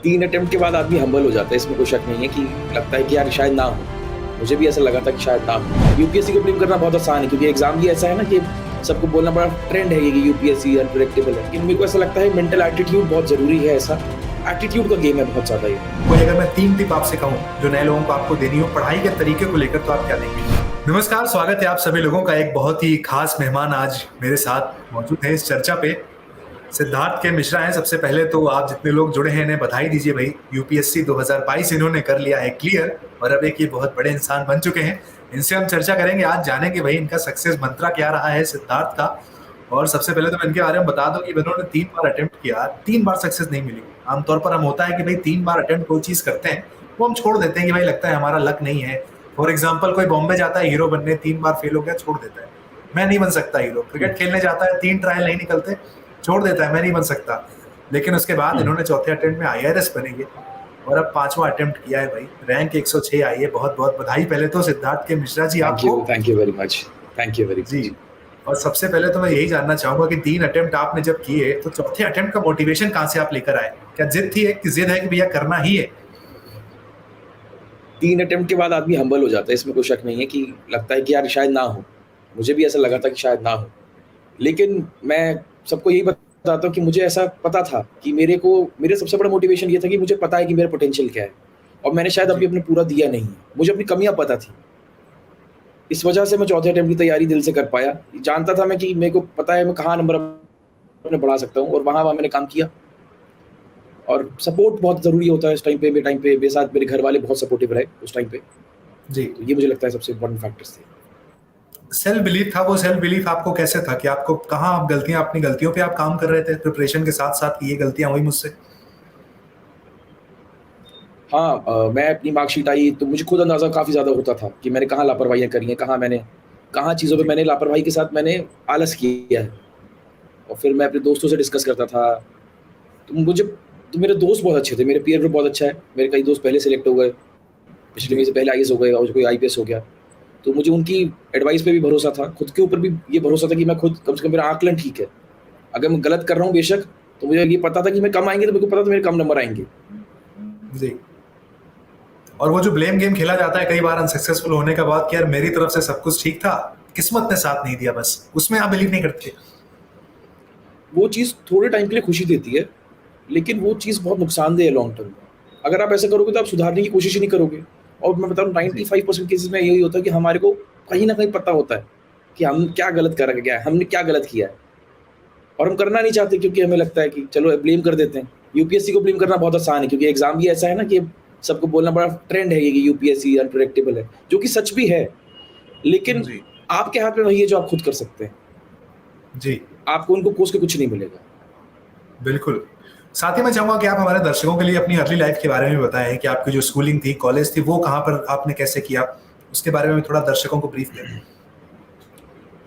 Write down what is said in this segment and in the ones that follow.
3 attempt के बाद आदमी हम्बल हो जाता है, इसमें कोई शक नहीं है कि लगता है कि यार शायद ना हो। मुझे भी ऐसा लगा था कि शायद ना हो। यूपीएससी को ब्लेम करना बहुत आसान है क्योंकि एग्जाम भी ऐसा है ना कि सबको बोलना बड़ा ट्रेंड है कि यूपीएससी अनप्रेडिक्टेबल है। लेकिन मेरे को ऐसा लगता है मेंटल एटीट्यूड बहुत जरूरी है। ऐसा एटीट्यूड का गेम है बहुत ज्यादा ये। कोई अगर मैं 3 टिप आपसे कहूं जो नए लोगों को आपको देनी हो पढ़ाई के तरीके को लेकर, तो आप क्या देंगे? नमस्कार, स्वागत है आप सभी लोगों का। एक बहुत ही खास मेहमान आज मेरे साथ मौजूद है इस चर्चा पे। सिद्धार्थ के मिश्रा हैं। सबसे पहले तो आप जितने लोग जुड़े हैं इन्हें बधाई दीजिए भाई। यूपीएससी 2022 इन्होंने कर लिया है क्लियर और अब एक ये बहुत बड़े इंसान बन चुके हैं। इनसे हम चर्चा करेंगे, आज जानेंगे भाई इनका सक्सेस मंत्रा क्या रहा है सिद्धार्थ का। और सबसे पहले तो मैं इनके बारे में बता दूं कि इन्होंने 3 बार अटेम्प्ट किया, 3 बार सक्सेस नहीं मिली। आमतौर पर हम होता है कि भाई 3 बार अटेम्प्ट कोई चीज करते हैं वो हम छोड़ देते हैं कि भाई लगता है हमारा लक नहीं है। फॉर एग्जाम्पल कोई बॉम्बे जाता है हीरो बनने, 3 बार फेल हो गया, छोड़ देता है, मैं नहीं बन सकता हीरो। क्रिकेट खेलने जाता है, 3 ट्रायल नहीं निकलते, छोड़ देता है, मैं नहीं बन सकता। लेकिन उसके बाद इन्होंने चौथे अटेम्प्ट में आईआरएस बनेंगे और अब 5वां अटेम्प्ट किया है भाई। रैंक 106 आई है। बहुत बहुत बधाई पहले तो सिद्धार्थ के मिश्रा जी आपको। Thank you very much. Thank you very ji. Much. और सबसे पहले तो मैं यही जानना चाहूंगा कि 3 अटेम्प्ट आपने जब किए तो चौथे अटेम्प्ट का मोटिवेशन कहाँ से आप लेकर आए? क्या जिद थी, एक जिद है कि भैया करना ही है? 3 अटेम्प्ट के बाद आदमी हम्बल हो जाता है, इसमें कोई शक नहीं है कि लगता है कि यार शायद ना हो। मुझे भी ऐसा लगा था कि शायद ना हो। लेकिन मैं सबको यही बताता हूँ कि मुझे ऐसा पता था कि मेरे सबसे बड़ा मोटिवेशन ये था कि मुझे पता है कि मेरा पोटेंशियल क्या है और मैंने शायद अभी अपने पूरा दिया नहीं है। मुझे अपनी कमियां पता थी, इस वजह से मैं चौथे अटेम्प्ट की तैयारी दिल से कर पाया। जानता था मैं कि मेरे को पता है मैं कहाँ नंबर अपने बढ़ा सकता हूँ और वहाँ मैंने काम किया। और सपोर्ट बहुत ज़रूरी होता है इस टाइम पे। मेरे साथ मेरे घर वाले बहुत सपोर्टिव रहे उस टाइम पे। जी। तो ये मुझे लगता है सबसे इम्पोर्टेंट फैक्टर्स थे। सेल्फ बिलीफ था, वो सेल्फ बिलीफ आपको कैसे था कि आपको कहाँ आप गलतियां, अपनी गलतियों पे आप काम कर रहे थे प्रिपरेशन के साथ साथ कि ये गलतियां हुई मुझसे? हाँ, मैं अपनी मार्कशीट आई तो मुझे खुद अंदाज़ा काफ़ी ज़्यादा होता था कि मैंने कहाँ लापरवाहियाँ करी हैं, कहाँ चीज़ों पे जी। मैंने लापरवाही के साथ मैंने आलस किया है। और फिर मैं अपने दोस्तों से डिस्कस करता था। तो मेरे दोस्त बहुत अच्छे थे, मेरे पीयर ग्रुप बहुत अच्छा है। मेरे कई दोस्त पहले सेलेक्ट हो गए, पिछले में से पहले आईएएस हो गए और कोई आईपीएस हो गया। तो मुझे उनकी एडवाइस पे भी भरोसा था, खुद के ऊपर भी ये भरोसा था कि मैं खुद कम से कम मेरा आकलन ठीक है। अगर मैं गलत कर रहा हूँ बेशक, तो मुझे ये पता था कि मैं कम आएँगे, तो मेरे को पता था मेरे कम नंबर आएँगे। जी। और वो जो ब्लेम गेम खेला जाता है कई बार अनसक्सेसफुल होने के बाद कि यार मेरी तरफ से सब कुछ ठीक था, किस्मत ने साथ नहीं दिया, बस उसमें आप बिलीव नहीं करते? वो चीज़ थोड़े टाइम के लिए खुशी देती है, लेकिन वो चीज़ बहुत नुकसानदेह है लॉन्ग टर्म में। अगर आप ऐसा करोगे तो आप सुधारने की कोशिश ही नहीं करोगे। और मैं बता रहा हूँ जी। 95% केसेज़ में यही होता है कि हमारे को कहीं न कहीं पता होता है कि हम क्या गलत कर गया है, हमने क्या गलत किया है और हम करना नहीं चाहते क्योंकि हमें लगता है कि चलो ब्लेम कर देते हैं। यूपीएससी को ब्लेम करना बहुत आसान है क्योंकि एग्ज़ाम भी ऐसा है ना कि सबको बोलना बड़ा ट्रेंड है ये कि यूपीएससी अनप्रेडिक्टेबल है, जो कि सच भी है। लेकिन जी। आपके हाथ में वही है जो आप खुद कर सकते हैं। जी। आपको उनको कोस के कुछ नहीं मिलेगा। बिल्कुल। साथ ही मैं चाहूंगा कि आप हमारे दर्शकों के लिए अपनी अर्ली लाइफ के बारे में बताएं कि आपकी जो स्कूलिंग थी, कॉलेज थी, वो कहाँ पर आपने कैसे किया, उसके बारे में थोड़ा दर्शकों को ब्रीफ दें।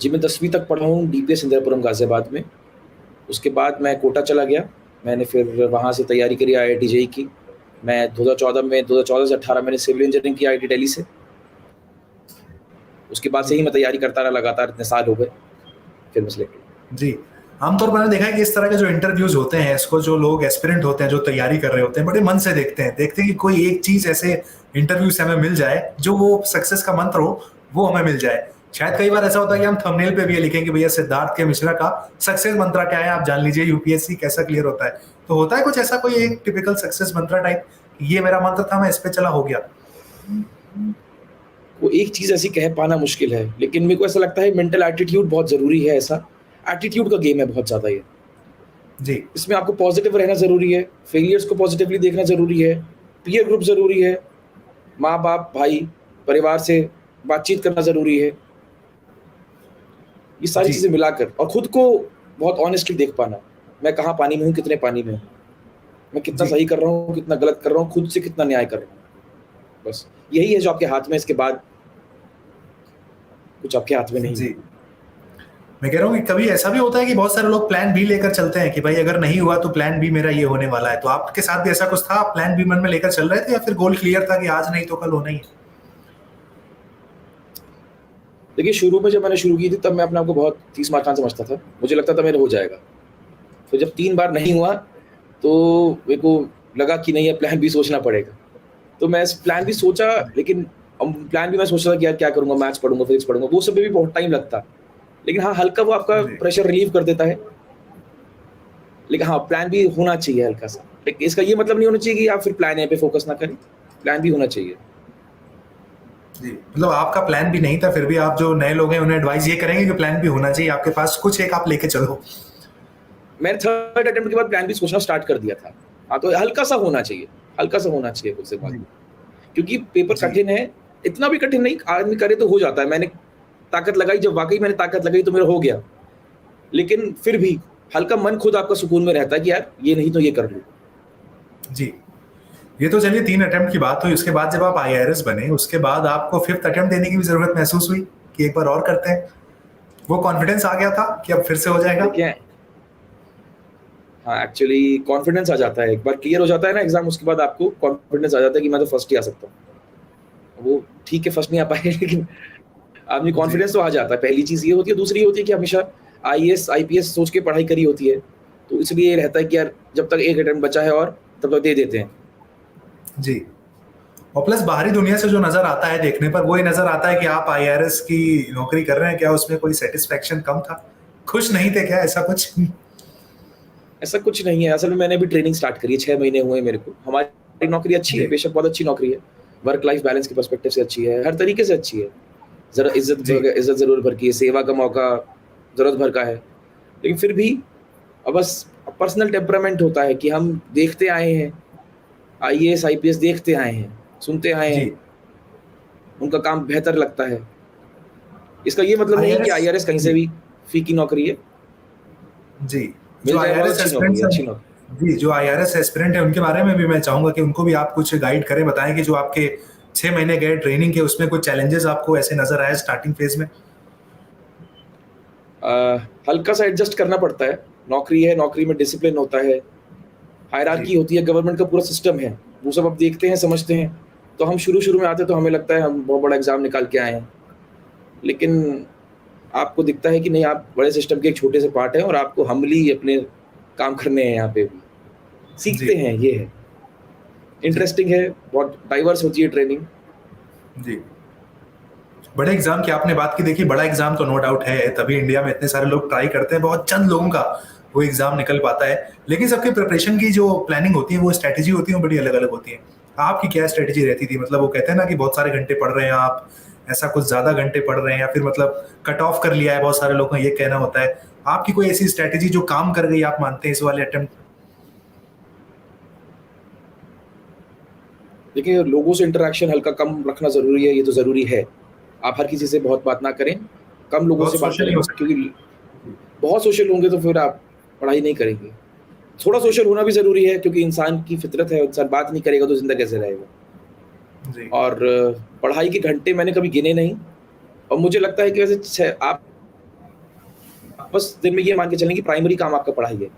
जी, मैं 10वीं तक पढ़ा हूँ डीपीएस इंदिरापुरम गाज़ियाबाद में। उसके बाद मैं कोटा चला गया। मैंने फिर वहाँ से तैयारी करी आईआईटी जेईई की। मैं 2014 से 18 मैंने सिविल इंजीनियरिंग की आईआईटी दिल्ली से। उसके बाद से ही मैं तैयारी करता रहा लगातार, इतने साल हो गए, फिर मैं सिलेक्ट हुआ। जी। आमतौर पर मैंने देखा है कि इस तरह के जो इंटरव्यूज होते हैं, इसको जो लोग एस्पिरेंट होते हैं, जो तैयारी कर रहे होते हैं, बड़े मन से देखते हैं कि कोई एक चीज ऐसे इंटरव्यू से हमें मिल जाए जो वो सक्सेस का मंत्र हो, वो हमें मिल जाए। शायद कई बार ऐसा होता है कि हम थंबनेल पे भी ये लिखेंगे भैया सिद्धार्थ के मिश्रा का सक्सेस मंत्र क्या है, आप जान लीजिए यूपीएससी कैसा क्लियर होता है। तो होता है कुछ ऐसा, कोई एक टिपिकल सक्सेस मंत्र टाइप, ये मेरा मंत्र था, मैं इस पे चला, हो गया? वो एक चीज़ ऐसी कह पाना मुश्किल है, लेकिन मेरे को ऐसा लगता है मेंटल एटीट्यूड बहुत ज़रूरी है। ऐसा एटीट्यूड का गेम है बहुत ज़्यादा ये। जी। इसमें आपको पॉजिटिव रहना ज़रूरी है, फेलियर्स को पॉजिटिवली देखना ज़रूरी है, पीयर ग्रुप ज़रूरी है, माँ-बाप, भाई, परिवार से बातचीत करना ज़रूरी है। ये सारी जी। चीज़ें मिलाकर और खुद को बहुत ऑनेस्टली देख पाना, मैं कहाँ पानी में हूँ, कितने पानी में हूँ, मैं कितना जी। सही कर रहा हूँ, कितना गलत कर रहा हूँ, खुद से कितना न्याय कर रहा हूँ। बस यही है जो आपके हाथ में है, इसके बाद कुछ आपके हाथ में नहीं है। जी। मैं कह रहा हूँ कि कभी ऐसा भी होता है कि बहुत सारे लोग प्लान बी लेकर चलते हैं कि भाई अगर नहीं हुआ तो प्लान बी मेरा ये होने वाला है। तो आपके साथ भी ऐसा कुछ था, आप प्लान बी मन में लेकर चल रहे थे या फिर गोल क्लियर था कि आज नहीं तो कल होना ही है? देखिए, शुरू में जब मैंने शुरू की थी तब मैं अपने आप को बहुत तीस-मार-खान समझता था। मुझे लगता था मेरा हो जाएगा। फिर जब 3 बार नहीं हुआ तो मेरे को लगा कि नहीं, अब प्लान बी सोचना पड़ेगा। तो मैं प्लान बी सोचा, लेकिन प्लान बी मैं सोच रहा था कि यार क्या करूँगा, मैथ्स पढ़ूँगा, फिजिक्स पढ़ूँगा, वो सब में भी बहुत टाइम लगता। लेकिन हाँ, हल्का वो आपका जी प्रेशर रिलीव कर देता है। लेकिन हाँ, प्लान बी होना चाहिए हल्का-सा। लेकिन इसका ये मतलब नहीं होना चाहिए कि आप फिर प्लान ए पे फोकस ना करें, प्लान बी होना चाहिए। जी, मतलब आपका प्लान भी नहीं था, फिर भी आप जो नए लोग हैं उन्हें एडवाइस ये करेंगे कि प्लान भी होना चाहिए आपके पास, कुछ एक आप लेके चलो। मैंने थर्ड अटेम्प्ट के बाद प्लान बी सोचना स्टार्ट कर दिया था। हाँ, तो हल्का-सा होना चाहिए, हल्का-सा होना चाहिए कुछ से बाद जी में। क्योंकि पेपर जी कठिन है, इतना भी कठिन नहीं, आदमी करे तो हो जाता है। मैंने ताकत लगाई, जब वाक़ई मैंने ताकत लगाई तो मेरा हो गया। लेकिन फिर भी हल्का मन खुद आपका सुकून में रहता है कि यार ये नहीं तो ये कर लूँ। जी। ये तो चलिए 3 अटेम्प्ट की बात हुई, उसके बाद जब आप आईआरएस बने, उसके बाद आपको 5th अटेम्प्ट देने की भी ज़रूरत महसूस हुई कि एक बार और करते हैं? वो कॉन्फिडेंस आ गया था कि अब फिर से हो जाएगा? देखिए, हाँ, एक्चुअली कॉन्फिडेंस आ जाता है, एक बार क्लियर हो जाता है ना एग्ज़ाम, उसके बाद आपको कॉन्फिडेंस आ जाता है कि मैं तो फर्स्ट ही आ सकता हूँ। वो ठीक है, फर्स्ट नहीं आ पाए लेकिन आदमी जी, कॉन्फिडेंस तो आ जाता है। पहली चीज़ ये होती है, दूसरी ये होती है कि हमेशा आईएएस, आईपीएस सोच के पढ़ाई करी होती है। तो इसलिए ये रहता है कि यार जब तक एक अटेम्प्ट बचा है और तब तक दे देते हैं। जी। और प्लस बाहरी दुनिया से जो नज़र आता है देखने पर, वो ये नज़र आता है कि आप आईआरएस की नौकरी कर रहे हैं, क्या उसमें कोई सैटिस्फैक्शन कम था? खुश नहीं थे क्या, ऐसा कुछ? ऐसा कुछ नहीं है, असल में मैंने अभी ट्रेनिंग स्टार्ट करी है, 6 महीने हुए हैं मेरे को। हमारी नौकरी अच्छी है, जी, बेशक बहुत अच्छी नौकरी है। वर्क लाइफ बैलेंस के पर्सपेक्टिव से अच्छी है, हर तरीके से अच्छी है। ज़रा जी, इज़्ज़त ज़रूर भर की है, सेवा का मौका ज़रूरत भर का है। लेकिन फिर भी बस पर्सनल टेम्परामेंट होता है कि हम देखते आए हैं, आईएएस, आईपीएस देखते आए हैं, सुनते आए जी। हैं, उनका काम बेहतर लगता है। इसका ये मतलब नहीं है कि आईआरएस आईआरएस कहीं से जी, भी फीकी नौकरी है, जी। जो मिल जाए बहुत आईआरएस अच्छी नौकरी एस्पिरेंट्स है, हैं अच्छी नौकरी। जी, जो आईआरएस एस्पिरेंट हैं उनके बारे में भी मैं चाहूँगा कि उनको भी आप कुछ गाइड करें, बताएँ कि जो आपके 6 महीने गए ट्रेनिंग के, उसमें कुछ चैलेंजेस आपको ऐसे नज़र आए स्टार्टिंग फेज़ में? अ, हल्का-सा एडजस्ट करना पड़ता है, नौकरी है, नौकरी में डिसिप्लिन होता है, जी, हायरार्की होती है, गवर्नमेंट का पूरा सिस्टम है, वो सब आप देखते हैं, समझते हैं। तो हम शुरू-शुरू में आते हैं तो हमें लगता है हम बहुत बड़ा एग्ज़ाम निकाल के आए हैं। लेकिन आपको दिखता है कि नहीं, आप बड़े सिस्टम के एक छोटे से पार्ट हैं और आपको हम्बली अपने काम करने हैं यहाँ पे भी। जी, सीखते हैं, ये है। जी, इंटरेस्टिंग है, बहुत डाइवर्स होती है ट्रेनिंग। जी। बड़े एग्ज़ाम की आपने बात की, देखिए बड़ा एग्ज़ाम तो नो डाउट है, तभी इंडिया में इतने सारे लोग ट्राई करते हैं, बहुत चंद लोगों का वो एग्ज़ाम निकल पाता है। लेकिन सबकी प्रिपरेशन की जो प्लानिंग होती है, वो स्ट्रैटेजी होती है, वो बड़ी अलग-अलग होती है। आपकी क्या स्ट्रैटेजी रहती थी? मतलब वो कहते हैं ना कि बहुत सारे घंटे पढ़ रहे हैं आप, ऐसा कुछ ज़्यादा घंटे पढ़ रहे हैं या फिर मतलब कट ऑफ कर लिया है, बहुत सारे लोगों का ये कहना होता है। आपकी कोई ऐसी स्ट्रैटेजी जो काम कर गई, आप मानते हैं इस वाले अटेम्प्ट में? देखिए, लोगों से इंटरैक्शन हल्का कम रखना ज़रूरी है, ये तो ज़रूरी है। आप हर किसी से बहुत बात ना करें, कम लोगों बहुत से बात सोशल नहीं करें, हो क्योंकि सकते। बहुत सोशल होंगे तो फिर आप पढ़ाई नहीं करेंगे। थोड़ा जी, सोशल होना भी ज़रूरी है, क्योंकि इंसान की फितरत है, इंसान बात नहीं करेगा तो ज़िंदा कैसे रहेगा? जी, और पढ़ाई के घंटे मैंने कभी गिने नहीं, और मुझे लगता है कि वैसे आप बस दिन में ये मान के चलें कि प्राइमरी काम आपका पढ़ाई है,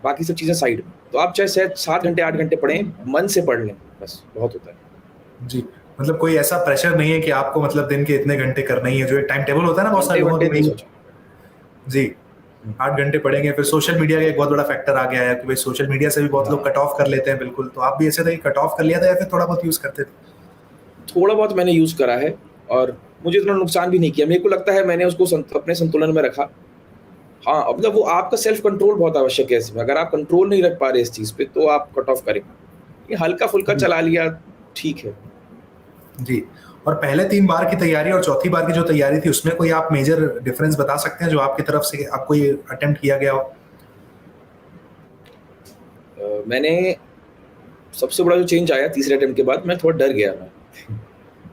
बाकी सब चीज़ें साइड में। तो आप चाहे 7 घंटे, 8 घंटे पढ़ें, मन से पढ़ लें, बस बहुत होता है। जी। मतलब कोई ऐसा प्रेशर नहीं है कि आपको मतलब दिन के इतने घंटे करने ही है, जो एक टाइम टेबल होता है ना बहुत सारे लोगों घंटे-वंटे के नहीं भाई। सोचा। जी, हुँ, 8 घंटे पढ़ेंगे, फिर सोशल मीडिया का एक बहुत बड़ा फैक्टर आ गया है कि भाई सोशल मीडिया से भी बहुत लोग हाँ। कट ऑफ कर लेते हैं बिल्कुल, तो आप भी ऐसे थे कि कट ऑफ कर लिया था या फिर थोड़ा बहुत यूज़ करते थे? थोड़ा बहुत मैंने यूज़ करा है, और मुझे इतना नुकसान भी नहीं किया। मेरे को लगता है मैंने उसको अपने संतुलन में रखा। हाँ, मतलब वो आपका सेल्फ कंट्रोल बहुत आवश्यक है इसमें। अगर आप कंट्रोल नहीं रख पा रहे इस चीज़ पे, तो आप कट ऑफ करें। ये हल्का-फुल्का जी, चला लिया, ठीक है। जी। और पहले 3 बार की तैयारी और चौथी बार की जो तैयारी थी, उसमें कोई आप मेजर डिफरेंस बता सकते हैं जो आपकी तरफ से आपको ये अटेम्प्ट किया गया हो? मैंने सबसे बड़ा जो चेंज आया तीसरे अटेम्प्ट के बाद, मैं थोड़ा डर गया मैं।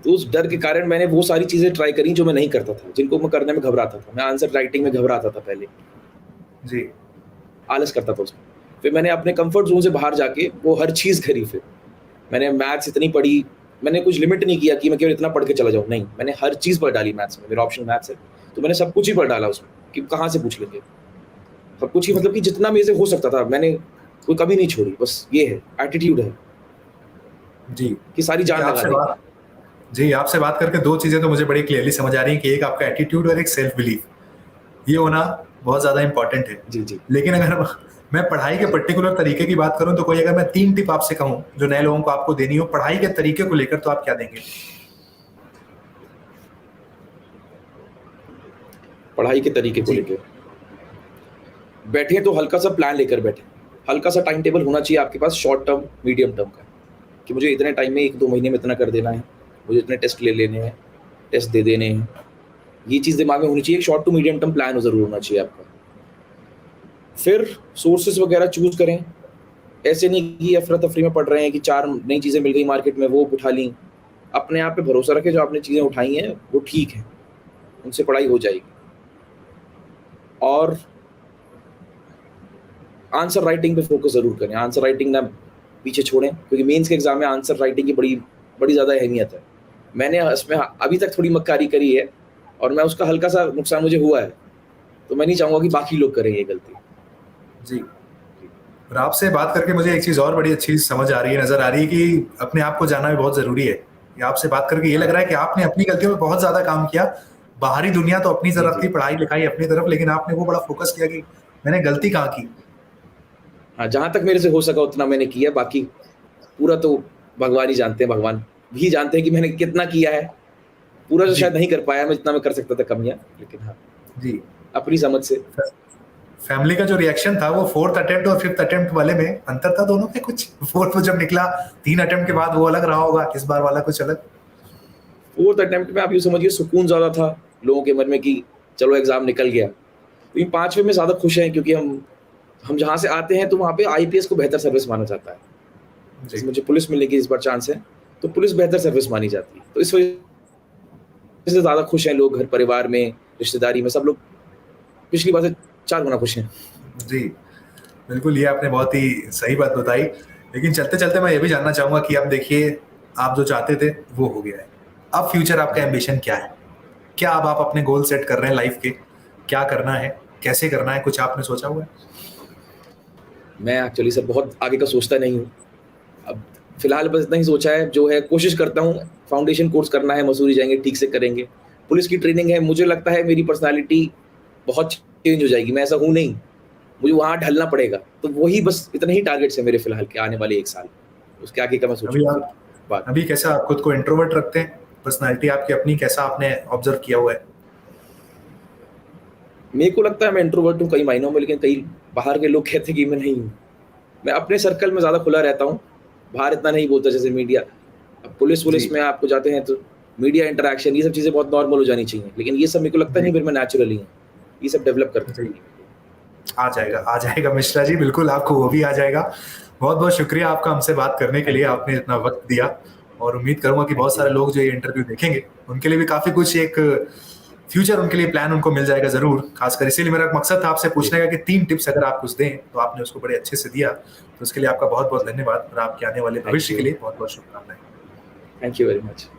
तो उस डर के कारण मैंने वो सारी चीज़ें ट्राई करी जो मैं नहीं करता था, जिनको मैं करने में घबराता था। मैं आंसर राइटिंग में घबराता था पहले, जी, आलस करता था उसमें। फिर मैंने अपने कम्फर्ट ज़ोन से बाहर जाके वो हर चीज़ करी फिर। मैंने मैथ्स इतनी पढ़ी, मैंने कुछ लिमिट नहीं किया कि मैं केवल इतना पढ़ के चला जाऊँ, नहीं, मैंने हर चीज़ पढ़ डाली मैथ्स में, मेरा ऑप्शनल मैथ्स है, तो मैंने सब कुछ ही पढ़ डाला उसमें, कि कहाँ से पूछ लेंगे। सब कुछ ही, जी, मतलब कि जितना मेरे से हो सकता था, मैंने कोई कमी नहीं छोड़ी, बस ये है, एटीट्यूड है, जी। कि सारी देखिए जान लगा आपसे देंगे। बात जी, आपसे बात करके 2 चीज़ें तो मुझे बड़ी क्लियरली समझ आ रही हैं कि एक आपका एटीट्यूड और एक सेल्फ बिलीफ। ये होना बहुत ज़्यादा इम्पोर्टेंट है। जी, जी। लेकिन अगर मैं पढ़ाई के पर्टिकुलर तरीके की बात करूं तो कोई अगर मैं 3 टिप आपसे कहूं जो नए लोगों को आपको देनी हो पढ़ाई के तरीके को लेकर, तो आप क्या देंगे? पढ़ाई के तरीके को जी। लेके बैठे तो हल्का सा प्लान लेकर बैठे, हल्का सा टाइम टेबल होना चाहिए आपके पास, शॉर्ट टर्म मीडियम टर्म का, कि मुझे इतने टाइम में 1-2 महीने में इतना कर देना है, मुझे इतने टेस्ट ले लेने हैं, टेस्ट दे देने हैं। ये चीज़ दिमाग में होनी चाहिए, short to medium term plan ज़रूर होना चाहिए आपका। फिर सोर्सेज वगैरह चूज़ करें, ऐसे नहीं कि अफरा-तफरी में पड़ रहे हैं कि 4 नई चीज़ें मिल गई मार्केट में, वो उठा लीं। अपने आप पे भरोसा रखें, जो आपने चीज़ें उठाई हैं, वो ठीक हैं, उनसे पढ़ाई हो जाएगी। और आंसर राइटिंग पे फोकस ज़रूर करें, आंसर राइटिंग ना पीछे छोड़ें, क्योंकि मेंस के एग्ज़ाम में आंसर राइटिंग की बड़ी बड़ी ज़्यादा अहमियत है। मैंने इसमें अभी तक थोड़ी मक्कारी करी है और मैं उसका हल्का-सा नुकसान मुझे हुआ है, तो मैं नहीं चाहूँगा कि बाकी लोग करें ये गलती। जी। और आपसे बात करके मुझे एक चीज़ और बड़ी अच्छी समझ आ रही है, नज़र आ रही है कि अपने आप को जानना भी बहुत ज़रूरी है। ये आपसे बात करके ये लग रहा है कि आपने अपनी गलतियों पे बहुत ज़्यादा काम किया। बाहरी दुनिया तो अपनी जी, तरफ जी। थी, पढ़ाई-लिखाई अपनी तरफ, लेकिन आपने वो बड़ा फ़ोकस किया कि मैंने गलती कहाँ की? हाँ, जहाँ तक मेरे से हो सका उतना मैंने किया, बाकी पूरा तो भगवान ही जानते हैं, भगवान भी जानते हैं कि मैंने कितना किया है। पूरा तो जी, शायद नहीं कर पाया मैं, जितना मैं कर सकता था कमियाँ, लेकिन हाँ, जी। अपनी समझ से। फ फैमिली का जो रिएक्शन था वो 4th अटेम्प्ट और 5th अटेम्प्ट वाले में अंतर था दोनों में कुछ? 4th में जब निकला 3 अटेम्प्ट के बाद वो अलग रहा होगा, इस बार वाला कुछ अलग? 4th अटेम्प्ट में आप यूँ समझिए सुकून ज़्यादा था लोगों के मन में कि चलो एग्ज़ाम निकल गया। लेकिन 5वें में ज़्यादा खुश हैं, क्योंकि हम जहाँ से आते हैं तो वहाँ पे आईपीएस को बेहतर सर्विस माना जाता है। जी, जैसे मुझे पुलिस मिलने की इस बार चांस है, तो पुलिस बेहतर सर्विस मानी जाती है। तो इस वजह से ज़्यादा खुश हैं लोग, घर परिवार में, रिश्तेदारी में, सब लोग पिछली बार से 4 गुना खुश हैं। जी। बिल्कुल, ये आपने बहुत ही सही बात बताई। लेकिन चलते-चलते मैं ये भी जानना चाहूँगा कि अब देखिए, आप जो चाहते थे, वो हो गया है। अब फ्यूचर आपका जी। एम्बिशन क्या है? क्या अब आप अपने गोल सेट कर रहे हैं लाइफ़ के? क्या करना है? कैसे करना है? कुछ आपने सोचा हुआ है? मैं एक्चुअली सर बहुत आगे का सोचता नहीं हूँ। अब फिलहाल बस इतना ही सोचा है, जो है कोशिश करता हूँ, फाउंडेशन कोर्स करना है, मसूरी जाएँगे, ठीक से करेंगे। पुलिस की ट्रेनिंग है, मुझे लगता है मेरी पर्सनैलिटी बहुत चेंज हो जाएगी, मैं ऐसा हूँ नहीं, मुझे वहाँ ढलना पड़ेगा। तो वही बस इतने ही टारगेट्स हैं मेरे फिलहाल के आने वाले 1 साल। उसके आगे का मैं अभी सोचूँगा फिर आप बाद में। अभी कैसा आप खुद को इंट्रोवर्ट रखते हैं? पर्सनैलिटी आपकी अपनी कैसा आपने ऑब्ज़र्व किया हुआ है? मेरे को लगता है मैं इंट्रोवर्ट हूँ कई मायनों में, लेकिन कई बाहर के लोग कहते हैं कि मैं नहीं हूँ। मैं अपने सर्कल में ज़्यादा खुला रहता हूँ, बाहर इतना नहीं बोलता जैसे मीडिया। अब जी, पुलिस-वुलिस में आपको जाते हैं तो मीडिया इंटरैक्शन, ये सब चीज़ें बहुत नॉर्मल हो जानी चाहिए। लेकिन ये सब मेरे को लगता जी, नहीं फिर मैं नेचुरली हूँ। ये सब डेवलप करना जी। पड़ेगा मेरे को। आ जाएगा मिश्रा जी, बिल्कुल आपको वो भी आ जाएगा। बहुत-बहुत शुक्रिया आपका हमसे बात करने के लिए, थैंक यू। आपने इतना वक़्त दिया और उम्मीद करूँगा कि बहुत थैंक यू। सारे लोग जो ये इंटरव्यू देखेंगे, उनके लिए भी काफ़ी कुछ एक फ्यूचर उनके लिए प्लान उनको मिल जाएगा ज़रूर। ख़ासकर इसीलिए मेरा मकसद था आपसे जी, पूछने का कि 3 टिप्स अगर आप कुछ दें, तो आपने उसको बड़े अच्छे से दिया। तो उसके लिए आपका बहुत-बहुत धन्यवाद और आपके आने वाले थैंक भविष्य के यू। लिए बहुत-बहुत शुभकामनाएँ। Thank you very much.